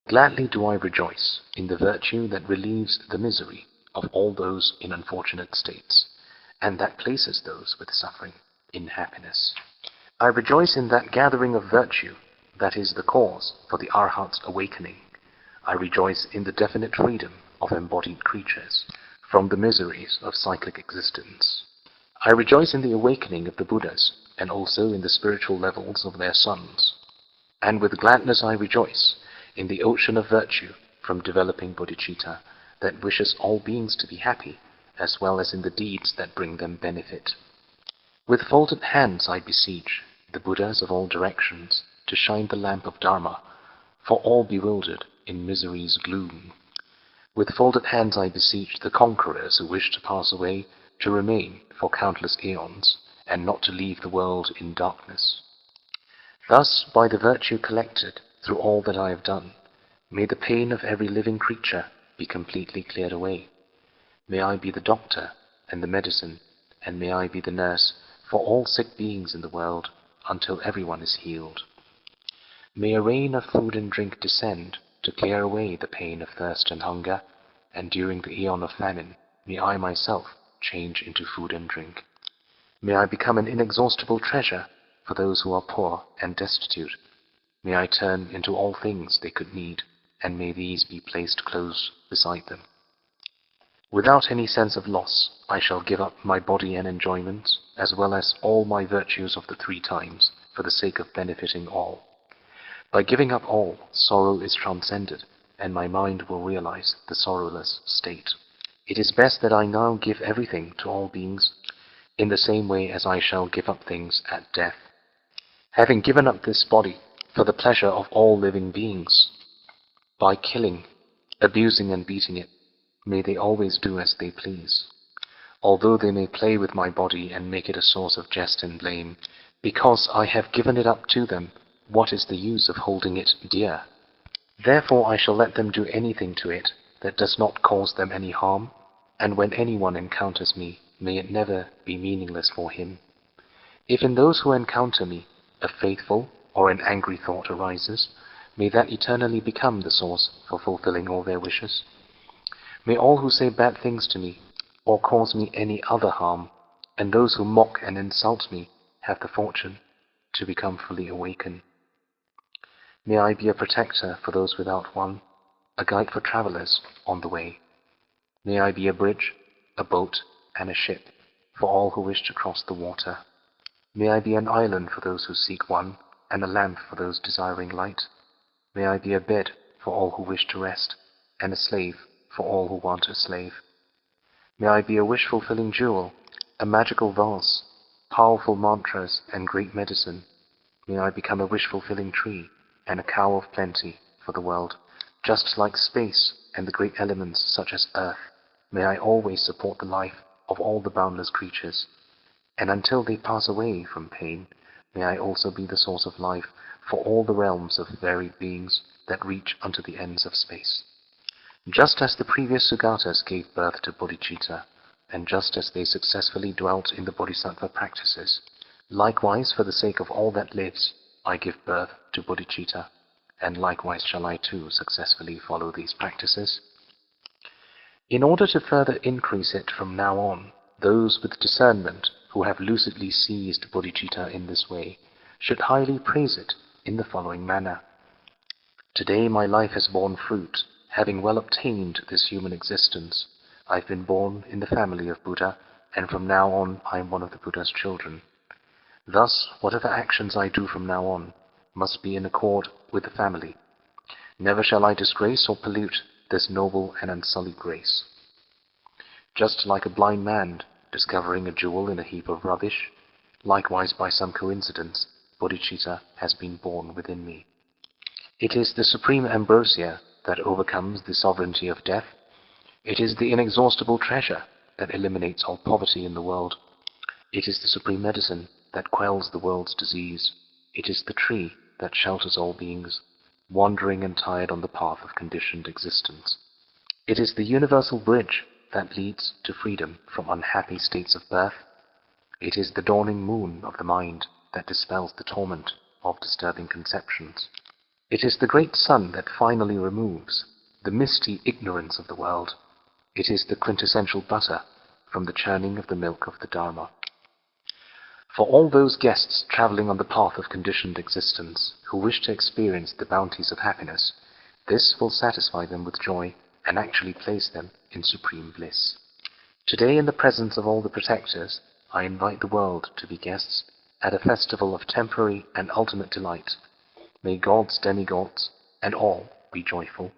Gladly do I rejoice in the virtue that relieves the misery of all those in unfortunate states, and that places those with suffering in happiness. I rejoice in that gathering of virtue that is the cause for the Arhat's awakening. I rejoice in the definite freedom of embodied creatures from the miseries of cyclic existence. I rejoice in the awakening of the Buddhas and also in the spiritual levels of their sons. And with gladness I rejoice in the ocean of virtue from developing bodhicitta that wishes all beings to be happy, as well as in the deeds that bring them benefit. With folded hands I beseech the Buddhas of all directions to shine the lamp of Dharma for all bewildered in misery's gloom. With folded hands I beseech the conquerors who wish to pass away to remain for countless aeons and not to leave the world in darkness. Thus, by the virtue collected through all that I have done, may the pain of every living creature be completely cleared away. May I be the doctor and the medicine, and may I be the nurse for all sick beings in the world until everyone is healed. May a rain of food and drink descend to clear away the pain of thirst and hunger, and during the eon of famine, may I myself change into food and drink. May I become an inexhaustible treasure for those who are poor and destitute. May I turn into all things they could need, and may these be placed close beside them. Without any sense of loss, I shall give up my body and enjoyments, as well as all my virtues of the 3 times, for the sake of benefiting all. By giving up all, sorrow is transcended, and my mind will realize the sorrowless state. It is best that I now give everything to all beings, in the same way as I shall give up things at death. Having given up this body for the pleasure of all living beings, by killing, abusing and beating it, may they always do as they please. Although they may play with my body and make it a source of jest and blame, because I have given it up to them, what is the use of holding it dear? Therefore I shall let them do anything to it that does not cause them any harm, and when anyone encounters me, may it never be meaningless for him. If in those who encounter me a faithful or an angry thought arises, may that eternally become the source for fulfilling all their wishes. May all who say bad things to me, or cause me any other harm, and those who mock and insult me, have the fortune to become fully awakened. May I be a protector for those without one, a guide for travelers on the way. May I be a bridge, a boat, and a ship for all who wish to cross the water. May I be an island for those who seek one, and a lamp for those desiring light. May I be a bed for all who wish to rest, and a slave for all who want a slave. May I be a wish-fulfilling jewel, a magical vase, powerful mantras and great medicine. May I become a wish-fulfilling tree and a cow of plenty for the world, just like space and the great elements such as earth. May I always support the life of all the boundless creatures, and until they pass away from pain, may I also be the source of life for all the realms of varied beings that reach unto the ends of space. Just as the previous Sugatas gave birth to bodhicitta, and just as they successfully dwelt in the Bodhisattva practices, likewise for the sake of all that lives, I give birth to bodhicitta, and likewise shall I too successfully follow these practices. In order to further increase it from now on, those with discernment who have lucidly seized bodhicitta in this way should highly praise it in the following manner. Today my life has borne fruit. Having well obtained this human existence, I've been born in the family of Buddha, and from now on I am one of the Buddha's children. Thus, whatever actions I do from now on must be in accord with the family. Never shall I disgrace or pollute this noble and unsullied grace. Just like a blind man discovering a jewel in a heap of rubbish, likewise by some coincidence, bodhicitta has been born within me. It is the supreme ambrosia that overcomes the sovereignty of death. It is the inexhaustible treasure that eliminates all poverty in the world. It is the supreme medicine that quells the world's disease. It is the tree that shelters all beings, wandering and tired on the path of conditioned existence. It is the universal bridge that leads to freedom from unhappy states of birth. It is the dawning moon of the mind that dispels the torment of disturbing conceptions. It is the great sun that finally removes the misty ignorance of the world. It is the quintessential butter from the churning of the milk of the Dharma. For all those guests traveling on the path of conditioned existence who wish to experience the bounties of happiness, this will satisfy them with joy and actually place them in supreme bliss. Today, in the presence of all the protectors, I invite the world to be guests at a festival of temporary and ultimate delight. May gods, demigods, and all be joyful.